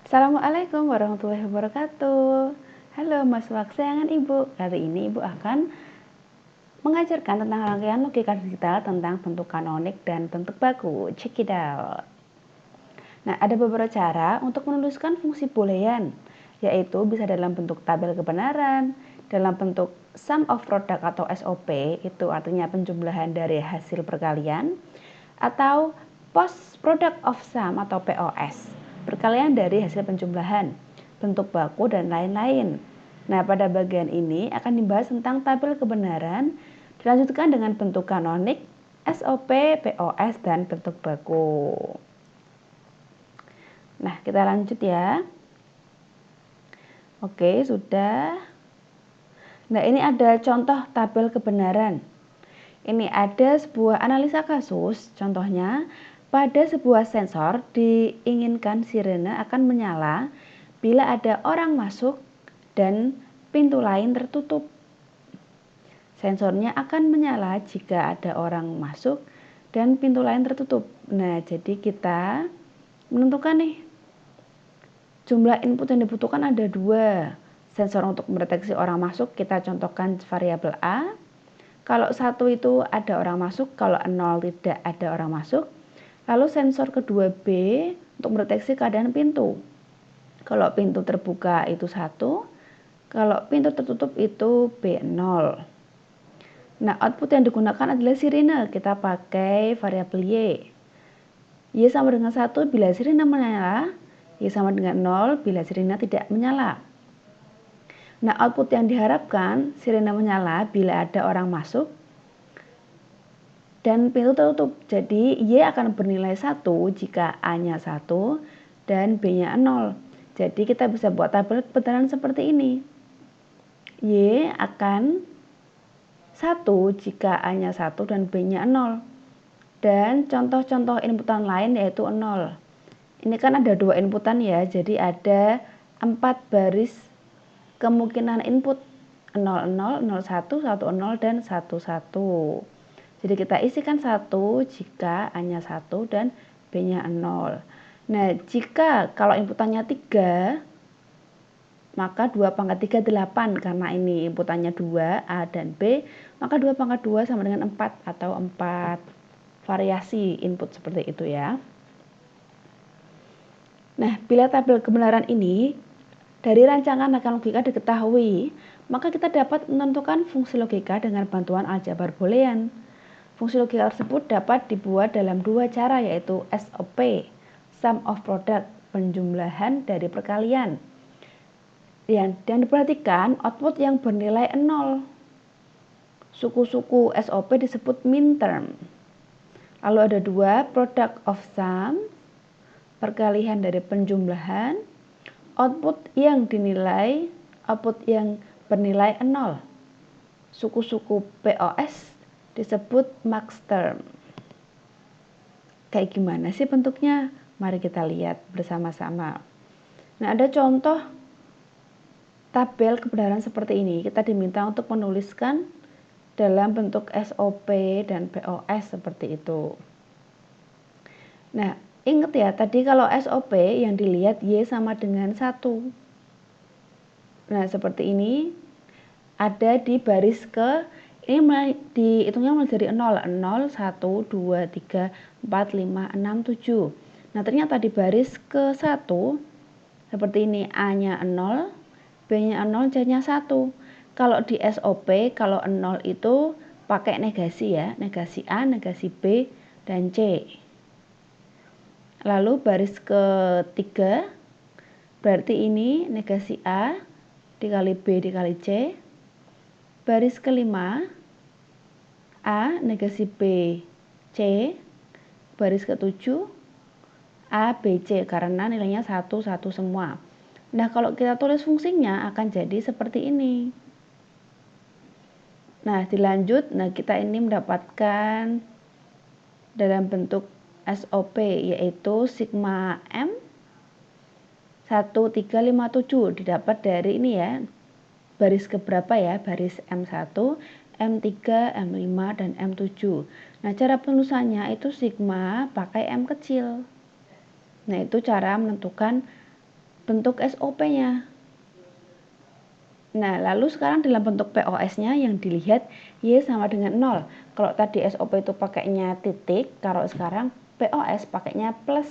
Assalamualaikum warahmatullahi wabarakatuh. Halo Mas Wak, sayangan Ibu. Kali ini Ibu akan mengajarkan tentang rangkaian logika digital tentang bentuk kanonik dan bentuk baku. Check it out. Nah, ada beberapa cara untuk menuliskan fungsi boolean, yaitu bisa dalam bentuk tabel kebenaran, dalam bentuk sum of product atau SOP, itu artinya penjumlahan dari hasil perkalian, atau post product of sum atau POS, perkalian dari hasil penjumlahan, bentuk baku, dan lain-lain. Nah, pada bagian ini akan dibahas tentang tabel kebenaran, dilanjutkan dengan bentuk kanonik, SOP, POS, dan bentuk baku. Nah, kita lanjut ya. Oke, sudah. Nah, ini ada contoh tabel kebenaran. Ini ada sebuah analisa kasus, contohnya, pada sebuah sensor diinginkan sirene akan menyala bila ada orang masuk dan pintu lain tertutup. Sensornya akan menyala jika ada orang masuk dan pintu lain tertutup. Nah, jadi kita menentukan nih, jumlah input yang dibutuhkan ada 2. Sensor untuk mendeteksi orang masuk, kita contohkan variabel A. Kalau 1 itu ada orang masuk, kalau 0 tidak ada orang masuk. Lalu sensor kedua B untuk mendeteksi keadaan pintu. Kalau pintu terbuka itu 1, kalau pintu tertutup itu B0. Nah, output yang digunakan adalah sirine. Kita pakai variabel Y. Y sama dengan 1 bila sirine menyala, Y sama dengan 0 bila sirine tidak menyala. Nah, output yang diharapkan sirine menyala bila ada orang masuk dan pintu tertutup. Jadi Y akan bernilai 1 jika A-nya 1 dan B-nya 0. Jadi kita bisa buat tabel kebenaran seperti ini. Y akan 1 jika A-nya 1 dan B-nya 0. Dan contoh-contoh inputan lain yaitu 0. Ini kan ada 2 inputan ya, jadi ada 4 baris kemungkinan input, 00, 01, 10, dan 11. Jadi kita isikan 1 jika A-nya 1 dan B-nya 0. Nah, jika kalau inputannya 3, maka 2 pangkat 3 8, karena ini inputannya 2, A dan B, maka 2 pangkat 2 sama dengan 4 atau 4 variasi input seperti itu ya. Nah, bila tabel kebenaran ini dari rancangan rangkaian logika diketahui, maka kita dapat menentukan fungsi logika dengan bantuan aljabar boolean. Fungsi logika tersebut dapat dibuat dalam 2 cara, yaitu SOP, sum of product, penjumlahan dari perkalian. Dan diperhatikan output yang bernilai 0. Suku-suku SOP disebut minterm. Lalu ada 2, product of sum, perkalian dari penjumlahan, output yang bernilai 0. Suku-suku POS disebut maxterm. Kayak gimana sih bentuknya? Mari kita lihat bersama-sama. Nah, ada contoh tabel kebenaran seperti ini. Kita diminta untuk menuliskan dalam bentuk SOP dan POS seperti itu. Nah, ingat ya, tadi kalau SOP yang dilihat Y sama dengan 1. Nah, seperti ini. Ada di baris ini dihitungnya mulai dari 0, 1, 2, 3, 4, 5, 6, 7. Nah, ternyata di baris ke-1 seperti ini, A-nya 0, B-nya 0, C-nya 1. Kalau di SOP, kalau 0 itu pakai negasi ya, negasi A, negasi B, dan C. Lalu baris ke-3 berarti ini negasi A dikali B dikali C. Baris ke-5 A negasi B C. Baris ke-7 A B C karena nilainya 1 1 semua. Nah, kalau kita tulis fungsinya akan jadi seperti ini. Nah, dilanjut, kita ini mendapatkan dalam bentuk SOP yaitu sigma M 1357 didapat dari ini ya. Baris keberapa ya? Baris M1, M3, M5, dan M7. Nah, cara penulisannya itu sigma pakai M kecil. Nah, itu cara menentukan bentuk SOP-nya. Nah, lalu sekarang dalam bentuk POS-nya yang dilihat Y sama dengan 0. Kalau tadi SOP itu pakainya titik, kalau sekarang POS pakainya plus.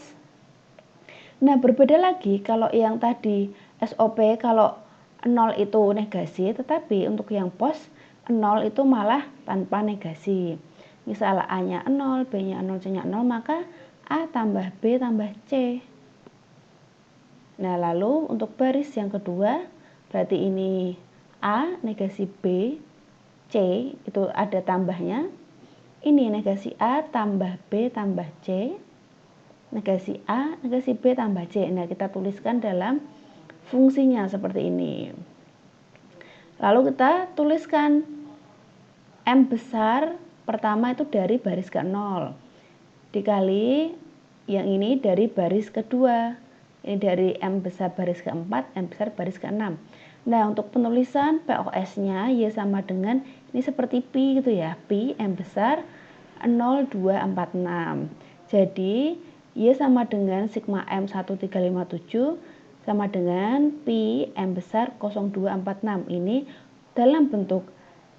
Nah, berbeda lagi kalau yang tadi SOP kalau 0 itu negasi, tetapi untuk yang POS 0 itu malah tanpa negasi. Misal A-nya 0, B-nya 0, C-nya 0, maka A tambah B tambah C. Nah, lalu untuk baris yang kedua, berarti ini A negasi B, C itu ada tambahnya. Ini negasi A tambah B tambah C, negasi A, negasi B tambah C. Nah, kita tuliskan dalam fungsinya seperti ini. Lalu kita tuliskan M besar pertama itu dari baris ke-0 dikali yang ini dari baris kedua. Ini dari M besar baris ke-4, M besar baris ke-6. Nah, untuk penulisan POS-nya Y sama dengan ini seperti Pi gitu ya. Pi M besar 0,246. Jadi Y sama dengan sigma M 1357 sama dengan Pi M besar 0,246. Ini dalam bentuk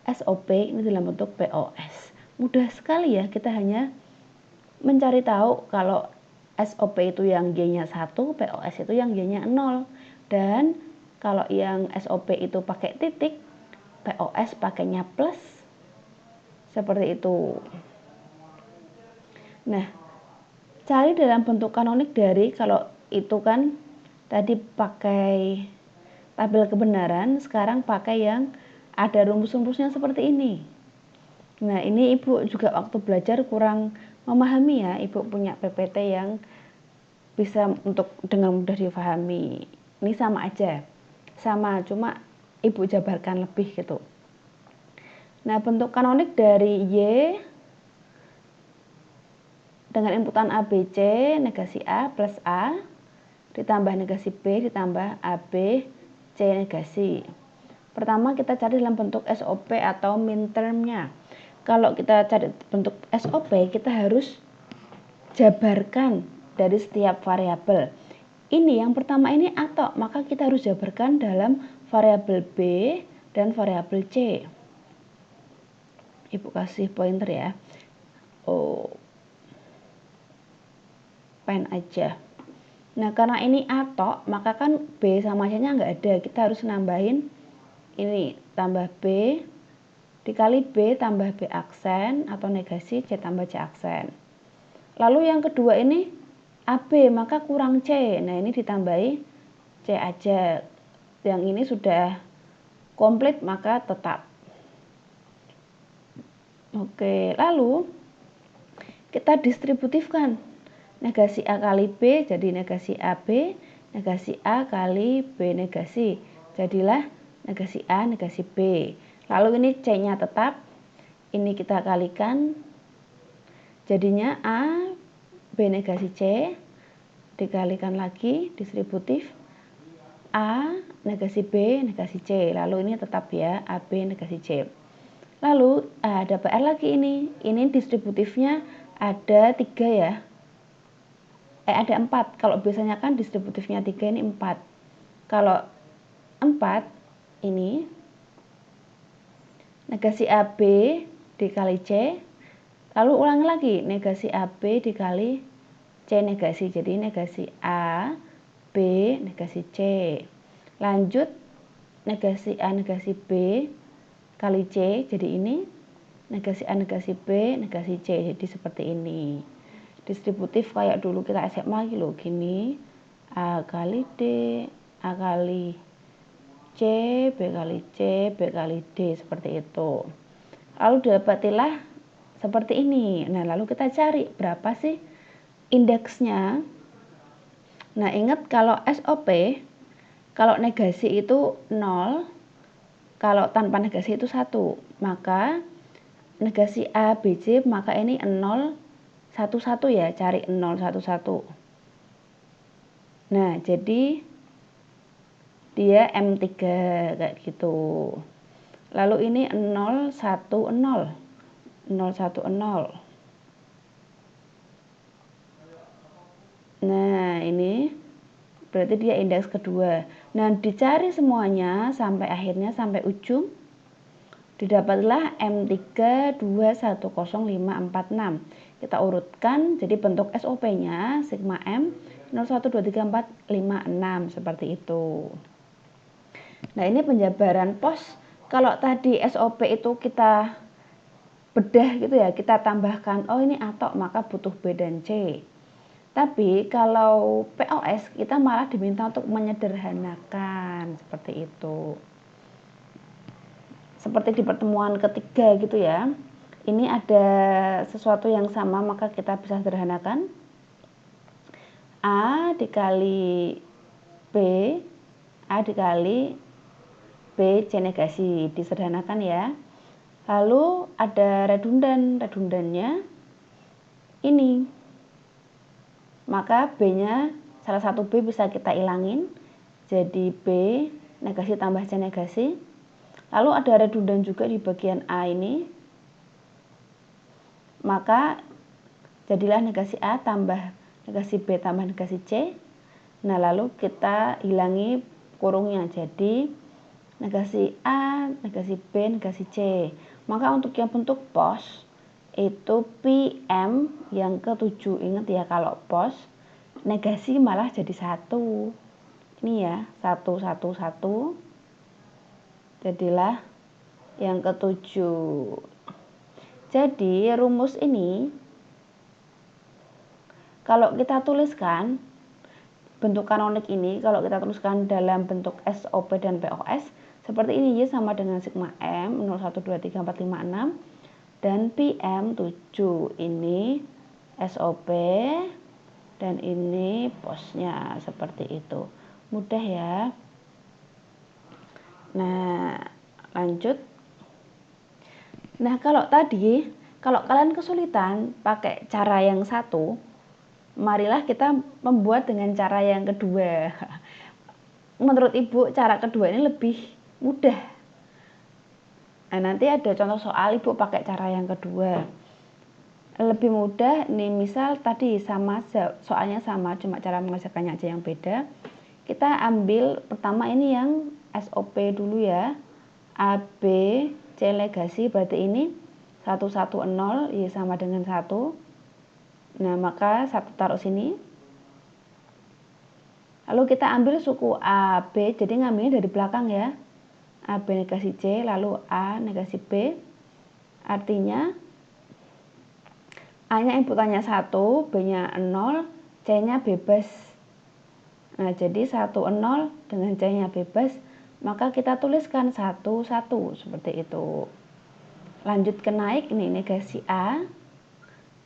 SOP, ini dalam bentuk POS. Mudah sekali ya, kita hanya mencari tahu kalau SOP itu yang Y-nya 1, POS itu yang Y-nya 0. Dan kalau yang SOP itu pakai titik, POS pakainya plus. Seperti itu. Nah, cari dalam bentuk kanonik dari, kalau itu kan tadi pakai tabel kebenaran, sekarang pakai yang ada rumus-rumusnya seperti ini. Nah, ini Ibu juga waktu belajar kurang memahami ya, Ibu punya PPT yang bisa untuk dengan mudah difahami. Ini sama aja, sama, cuma Ibu jabarkan lebih gitu. Nah, bentuk kanonik dari Y dengan inputan A, B, C, negasi A plus A, ditambah negasi B, ditambah AB, C negasi. Pertama kita cari dalam bentuk SOP atau min termnya. Kalau kita cari bentuk SOP, kita harus jabarkan dari setiap variabel. Ini yang pertama ini atok, maka kita harus jabarkan dalam variabel B dan variabel C. Ibu kasih pointer ya. Oh, pen aja. Nah, karena ini atok, maka kan B sama C-nya nggak ada. Kita harus nambahin ini, tambah B dikali B tambah B aksen atau negasi C tambah C aksen. Lalu yang kedua ini AB, maka kurang C. Nah, ini ditambahi C aja. Yang ini sudah komplit, maka tetap. Oke, lalu kita distributifkan. Negasi A kali B jadi negasi AB, negasi A kali B negasi. Jadilah negasi A, negasi B. Lalu ini C-nya tetap. Ini kita kalikan. Jadinya A, B negasi C. Dikalikan lagi, distributif. A, negasi B, negasi C. Lalu ini tetap ya, AB, negasi C. Lalu ada PR lagi ini. Ini distributifnya ada 3 ya. Ada 4. Kalau biasanya kan distributifnya 3, ini 4. Kalau 4 ini negasi AB dikali C. Lalu ulangi lagi, negasi AB dikali C negasi. Jadi negasi A, B, negasi C. Lanjut negasi A, negasi B kali C. Jadi ini negasi A, negasi B, negasi C. Jadi seperti ini. Distributif kayak dulu kita SMA gitu gini. A kali D, A kali C, B kali C, B kali D, seperti itu. Lalu dapatilah seperti ini. Nah, lalu kita cari berapa sih indeksnya. Nah, ingat kalau SOP, kalau negasi itu 0, kalau tanpa negasi itu 1. Maka negasi A, B, C, maka ini 0, 1, 1 ya, cari 0, 1, 1. Nah, jadi dia M3 kayak gitu. Lalu ini 0, 1, 0. 0, 1, 0. Nah, ini berarti dia indeks kedua. Nah, dicari semuanya sampai akhirnya sampai ujung, didapatlah M3210546. Kita urutkan, jadi bentuk SOP-nya sigma M 012345 seperti itu. Nah, ini penjabaran pos. Kalau tadi SOP itu kita bedah gitu ya, kita tambahkan, oh ini atok maka butuh B dan C. Tapi kalau POS kita malah diminta untuk menyederhanakan seperti itu. Seperti di pertemuan ketiga gitu ya. Ini ada sesuatu yang sama maka kita bisa sederhanakan. A dikali B, A dikali B C negasi, disederhanakan ya. Lalu ada redundannya ini. Maka B-nya salah satu B bisa kita ilangin. Jadi B negasi tambah C negasi. Lalu ada redundan juga di bagian A ini. Maka jadilah negasi A tambah negasi B tambah negasi C. Nah, lalu kita hilangi kurungnya. Jadi negasi A, negasi B, negasi C. Maka untuk yang bentuk pos itu PM yang ke-7. Ingat ya, kalau pos negasi malah jadi 1. Ini ya, 1, 1, 1. Jadilah yang ke-7. Jadi rumus ini kalau kita tuliskan bentuk kanonik ini, kalau kita tuliskan dalam bentuk SOP dan POS seperti ini, Y sama dengan sigma M 012345 dan PM 7. Ini SOP dan ini posnya seperti itu. Mudah ya. Nah, lanjut. Nah, kalau kalian kesulitan pakai cara yang satu, marilah kita membuat dengan cara yang kedua. Menurut Ibu, cara kedua ini lebih mudah. Nah, nanti ada contoh soal Ibu pakai cara yang kedua. Lebih mudah nih, misal tadi sama, soalnya sama, cuma cara mengerjakannya aja yang beda. Kita ambil pertama ini yang SOP dulu ya. A, B, C legasi, berarti ini 110, Y sama dengan 1. Nah, maka 1 taruh sini. Lalu kita ambil suku A, B, jadi ngambilnya dari belakang ya. A, B negasi C, lalu A negasi B. Artinya A-nya inputannya 1, B-nya 0, C-nya bebas. Nah, jadi 1, 0 dengan C-nya bebas, maka kita tuliskan 1, 1 seperti itu. Lanjut ke naik, ini negasi A,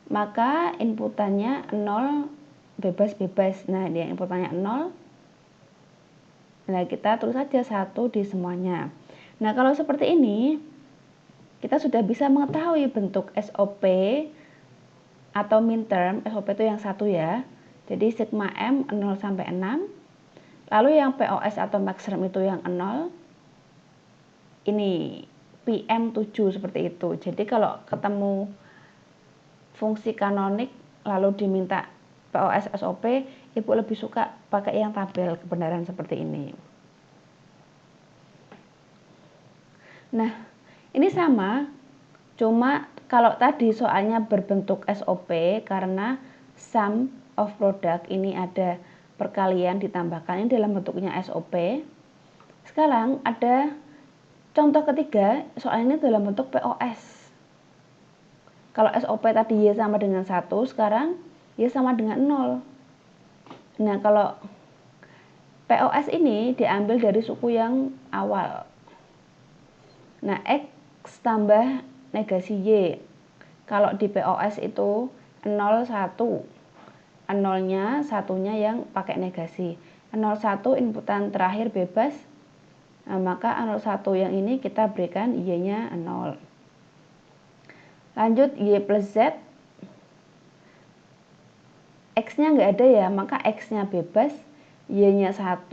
maka inputannya 0, bebas-bebas. Nah, dia inputannya 0. Nah, kita tulis saja 1 di semuanya. Nah, kalau seperti ini, kita sudah bisa mengetahui bentuk SOP atau minterm. SOP itu yang satu ya. Jadi sigma M 0 sampai 6. Lalu yang POS atau maxterm itu yang 0. Ini PM 7 seperti itu. Jadi kalau ketemu fungsi kanonik lalu diminta POS SOP, Ibu lebih suka pakai yang tabel kebenaran seperti ini. Nah, ini sama, cuma kalau tadi soalnya berbentuk SOP karena sum of product ini ada perkalian ditambahkan, ini dalam bentuknya SOP. Sekarang ada contoh ketiga, soalnya ini dalam bentuk POS. Kalau SOP tadi Y sama dengan 1, sekarang Y sama dengan 0. Nah, kalau POS ini diambil dari suku yang awal. Nah, X tambah negasi Y. Kalau di POS itu 0, 1. 0-nya, 1-nya yang pakai negasi. 0, 1 inputan terakhir bebas. Nah, maka 0, 1 yang ini kita berikan Y-nya 0. Lanjut Y plus Z. X-nya nggak ada ya, maka X-nya bebas. Y-nya 1.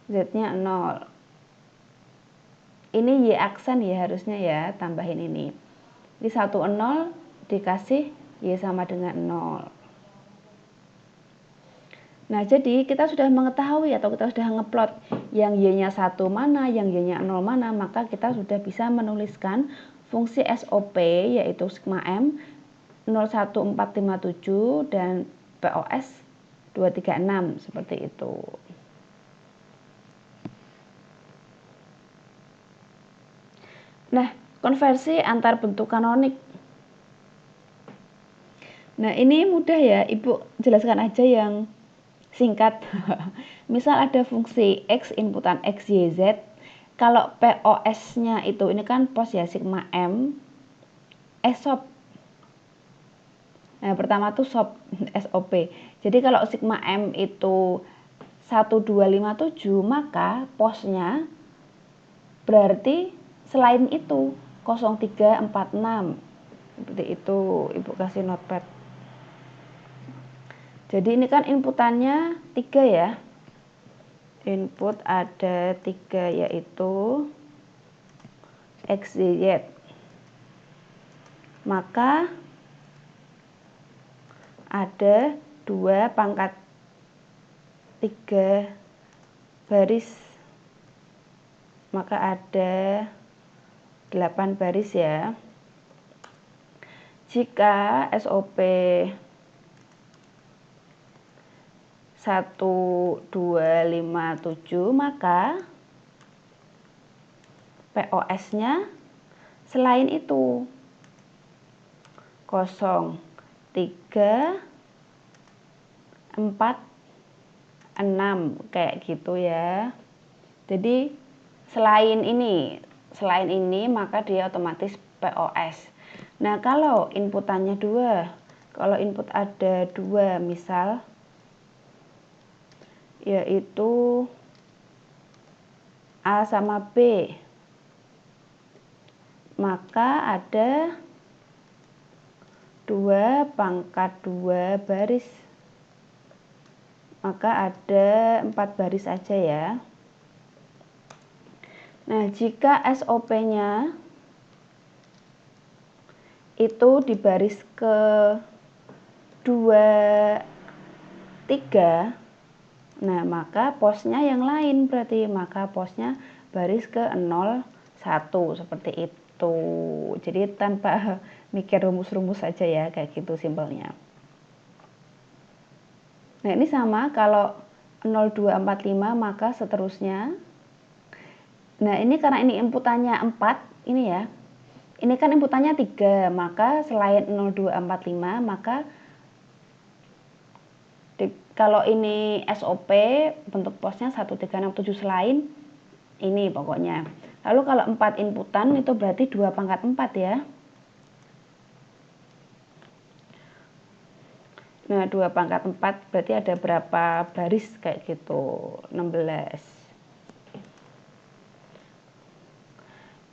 Z-nya 0. Ini Y aksen ya harusnya ya, tambahin ini. Di 1, 0 dikasih Y sama dengan 0. Nah, jadi kita sudah mengetahui atau kita sudah ngeplot yang Y-nya 1 mana, yang Y-nya 0 mana, maka kita sudah bisa menuliskan fungsi SOP yaitu sigma M 01457 dan POS 236 seperti itu. Nah, konversi antar bentuk kanonik. Nah, ini mudah ya, Ibu jelaskan aja yang singkat. Misal ada fungsi X inputan X, Y, Z. Kalau POS-nya itu, ini kan pos ya, sigma M, SOP. Nah, pertama tuh SOP. Jadi kalau sigma M itu 1257, maka posnya berarti selain itu 0346. Seperti itu, Ibu kasih notepad. Jadi ini kan inputannya 3 ya. Input ada 3 yaitu X, Y, Z. Maka ada 2 pangkat 3 baris. Maka ada 8 baris ya. Jika SOP 1257, maka POS-nya selain itu 0, 3, 4, 6 kayak gitu ya. Jadi selain ini maka dia otomatis POS. Nah, kalau inputannya 2, kalau input ada 2 misal yaitu A sama B, maka ada 2 pangkat 2 baris, maka ada 4 baris saja ya. Nah, jika SOP-nya itu di baris ke 2, 3, nah maka posnya yang lain berarti, maka posnya baris ke 0, 1 seperti itu. Jadi tanpa mikir rumus-rumus saja ya, kayak gitu simpelnya. Nah, ini sama kalau 0245 maka seterusnya. Nah, ini karena ini inputannya 4, ini ya. Ini kan inputannya 3, maka selain 0245 maka kalau ini SOP bentuk posnya 1367 selain ini pokoknya. Lalu kalau 4 inputan itu berarti 2 pangkat 4 ya. Nah, 2 pangkat 4 berarti ada berapa baris kayak gitu, 16.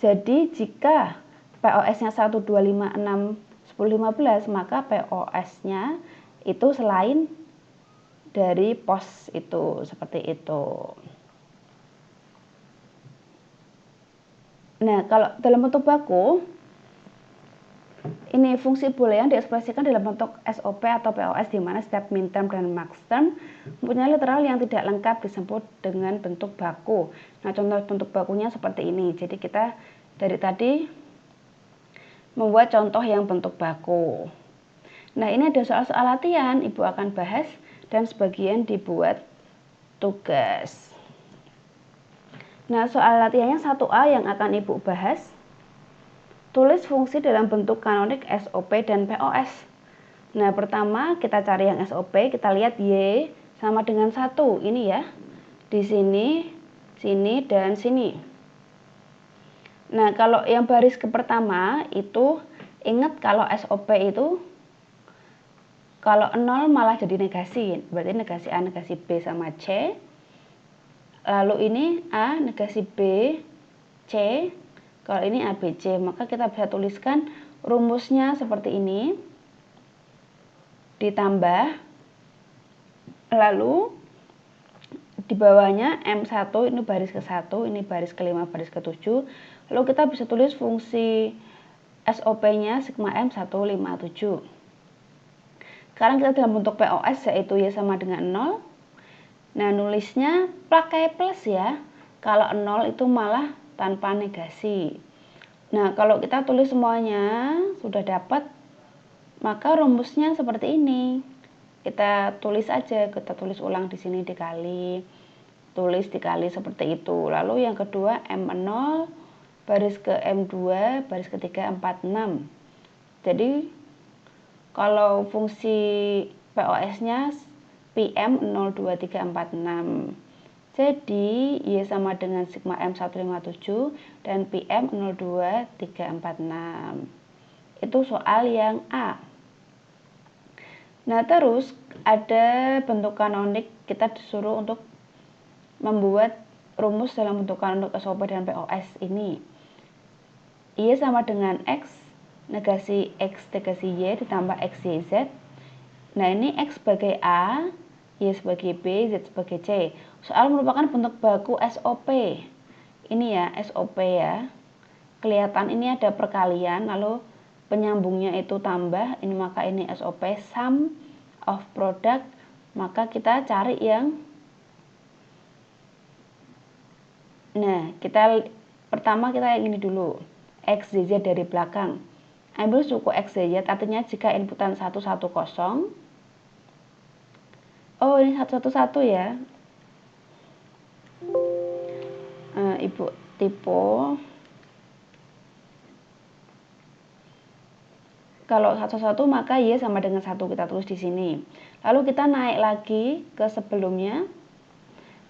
Jadi jika POS-nya 1, 2, 5, 6, 10, 15, maka POS-nya itu selain dari pos itu, seperti itu. Nah, kalau dalam bentuk baku, ini fungsi boolean diekspresikan dalam bentuk SOP atau POS di mana setiap minterm dan maxterm mempunyai literal yang tidak lengkap disebut dengan bentuk baku. Nah, contoh bentuk bakunya seperti ini. Jadi kita dari tadi membuat contoh yang bentuk baku. Nah, ini ada soal-soal latihan, Ibu akan bahas dan sebagian dibuat tugas. Nah, soal latihannya 1A yang akan Ibu bahas. Tulis fungsi dalam bentuk kanonik SOP dan POS. Nah, pertama kita cari yang SOP, kita lihat Y sama dengan 1, ini ya. Di sini, sini, dan sini. Nah, kalau yang baris ke pertama itu, ingat kalau SOP itu kalau 0 malah jadi negasi, berarti negasi A, negasi B sama C. Lalu ini A, negasi B, C. Kalau ini A, B, C, maka kita bisa tuliskan rumusnya seperti ini. Ditambah, lalu di bawahnya M1, ini baris ke-1, ini baris ke-5, baris ke-7. Lalu kita bisa tulis fungsi SOP-nya sigma M 157. Sekarang kita dalam bentuk POS yaitu Y sama dengan 0. Nah, nulisnya pakai plus ya. Kalau 0 itu malah tanpa negasi. Nah, kalau kita tulis semuanya sudah dapat, maka rumusnya seperti ini. Kita tulis aja, kita tulis ulang di sini dikali. Tulis dikali seperti itu. Lalu yang kedua M0 baris ke M2 baris ketiga 46. Jadi kalau fungsi POS-nya PM02346. Jadi Y sama dengan sigma M157 dan PM02346. Itu soal yang A. Nah, terus ada bentuk kanonik, kita disuruh untuk membuat rumus dalam bentuk kanonik SOP dan POS ini. Y sama dengan X, negasi X negasi Y ditambah X, Y, Z. Nah, ini X sebagai A, Y sebagai B, Z sebagai C. Soal merupakan bentuk baku SOP. Ini ya, SOP ya. Kelihatan ini ada perkalian, lalu penyambungnya itu tambah, ini maka ini SOP, sum of product. Maka kita cari yang, nah, pertama kita yang ini dulu, X, Y, Z dari belakang. Ambil suku X, Y, Z, artinya jika inputan 110, oh ini 111 ya, Ibu tipe. Kalau 111 maka Y sama dengan 1, kita tulis di sini. Lalu kita naik lagi ke sebelumnya.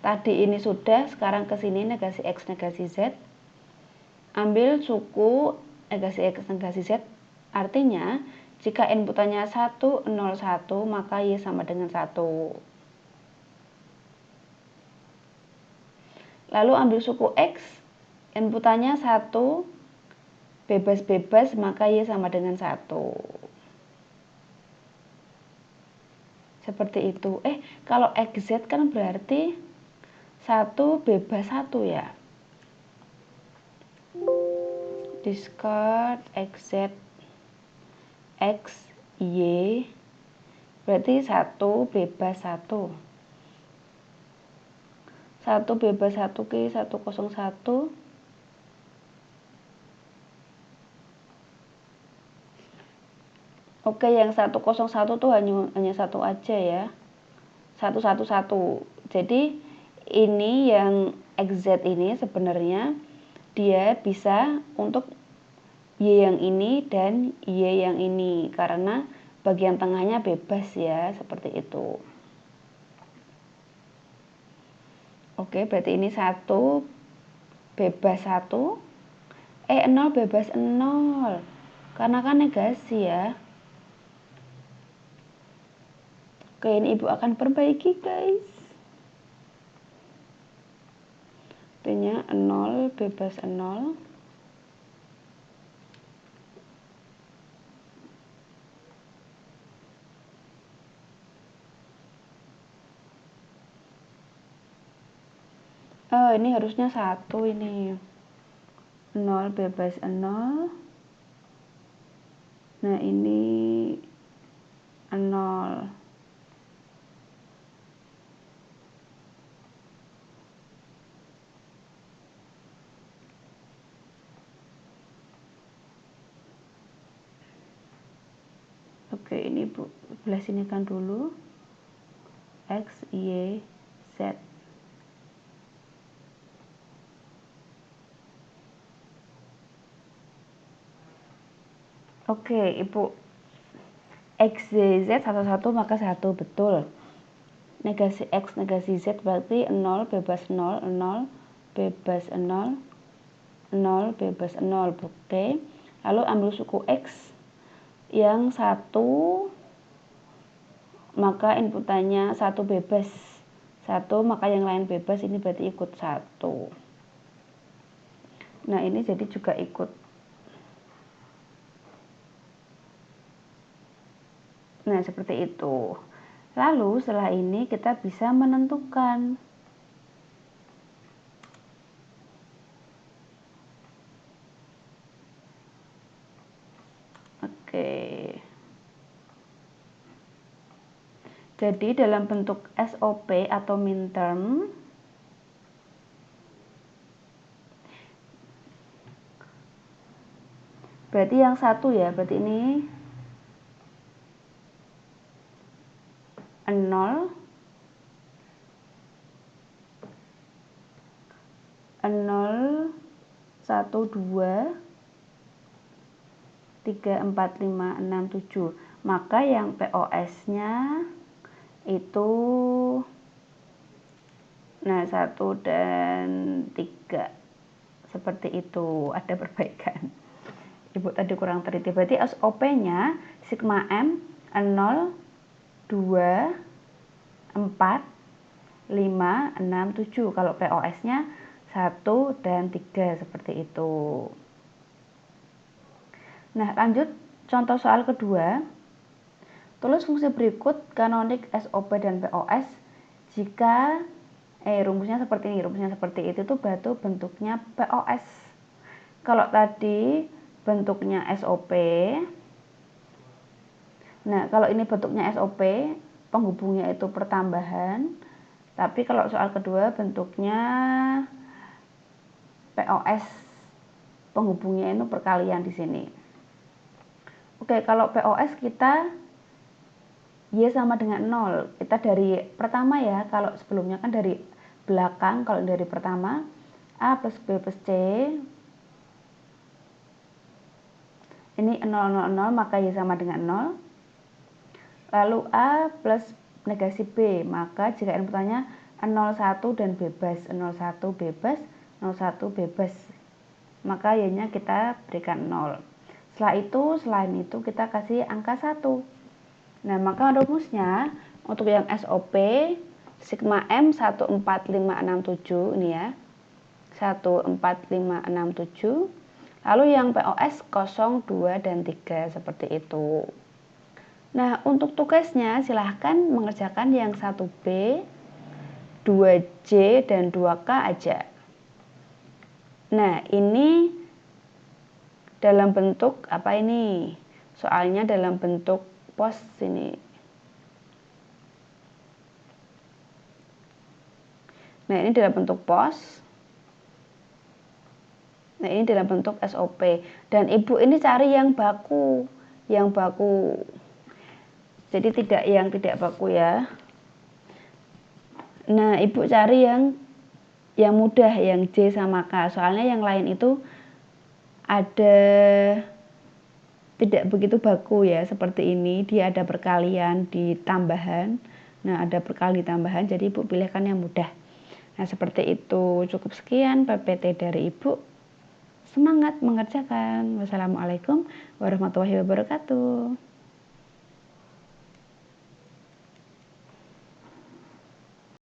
Tadi ini sudah, sekarang ke sini negasi X negasi Z. Ambil suku negasi X negasi Z. Artinya jika inputannya 101 maka Y sama dengan 1. Lalu ambil suku X, inputannya 1 bebas-bebas maka Y sama dengan 1. Seperti itu. Kalau XZ kan berarti 1 bebas 1 ya. Discard XZ X Y berarti 1 bebas 1. 1 bebas 1 ke 101. Oke, yang 101 tuh hanya satu aja ya. 111. Jadi ini yang XZ ini sebenarnya dia bisa untuk Y yang ini dan Y yang ini karena bagian tengahnya bebas ya, seperti itu. Oke, berarti ini 1 bebas 1. 0 bebas 0. Karena kan negasi ya. Oke, ini Ibu akan perbaiki guys. Artinya 0 bebas 0. Ini harusnya 1 ini. 0 bebas 0. Nah, ini 0. Oke, ini Bu belah sinikan dulu. X, Y, Z. Oke, Ibu. X, Y, Z 1 maka 1 betul. Negasi X negasi Z berarti 0 bebas 0, 0 bebas 0, 0 bebas 0. Oke. Lalu ambil suku X yang 1 maka inputannya 1 bebas 1 maka yang lain bebas, ini berarti ikut 1. Nah, ini jadi juga ikut. Nah, seperti itu. Lalu setelah ini kita bisa menentukan. Oke. Jadi dalam bentuk SOP atau minterm, berarti yang satu ya, berarti ini 0, 0, 1, 2, 3, 4, 5, 6, 7. Maka yang POS-nya itu 1 dan 3. Seperti itu, ada perbaikan. Ibu tadi kurang teliti. Berarti SOP-nya sigma M 0, 2, 4, 5, 6, 7. Kalau POS-nya 1 dan 3 seperti itu. Nah, lanjut contoh soal kedua. Tulis fungsi berikut kanonik SOP dan POS jika rumusnya seperti ini, rumusnya seperti itu tuh batu bentuknya POS. Kalau tadi bentuknya SOP, nah kalau ini bentuknya SOP, penghubungnya itu pertambahan. Tapi kalau soal kedua bentuknya POS, penghubungnya itu perkalian di sini. Oke, kalau POS kita Y sama dengan 0. Kita dari pertama ya, kalau sebelumnya kan dari belakang, kalau dari pertama A plus B plus C ini 0, 0, 0, maka Y sama dengan 0. Lalu A plus negasi B, maka jika inputannya 0, 1 dan bebas, 0, 1 bebas, 0, 1 bebas, maka Y-nya kita berikan 0. Selain itu kita kasih angka 1. Nah, maka rumusnya untuk yang SOP sigma M 14567 ini ya. 14567. Lalu yang POS 0, 2 dan 3 seperti itu. Nah, untuk tugasnya silahkan mengerjakan yang 1B, 2J dan 2K aja. Nah, ini dalam bentuk apa ini? Soalnya dalam bentuk pos ini. Nah, ini dalam bentuk pos. Nah, ini dalam bentuk SOP. Dan ibu ini cari yang baku. Jadi tidak yang tidak baku ya. Nah, ibu cari yang mudah, yang J sama K. Soalnya yang lain itu ada tidak begitu baku ya, seperti ini dia ada perkalian di tambahan. Nah, ada perkali tambahan, jadi ibu pilihkan yang mudah. Nah, seperti itu. Cukup sekian PPT dari ibu. Semangat mengerjakan. Wassalamualaikum warahmatullahi wabarakatuh.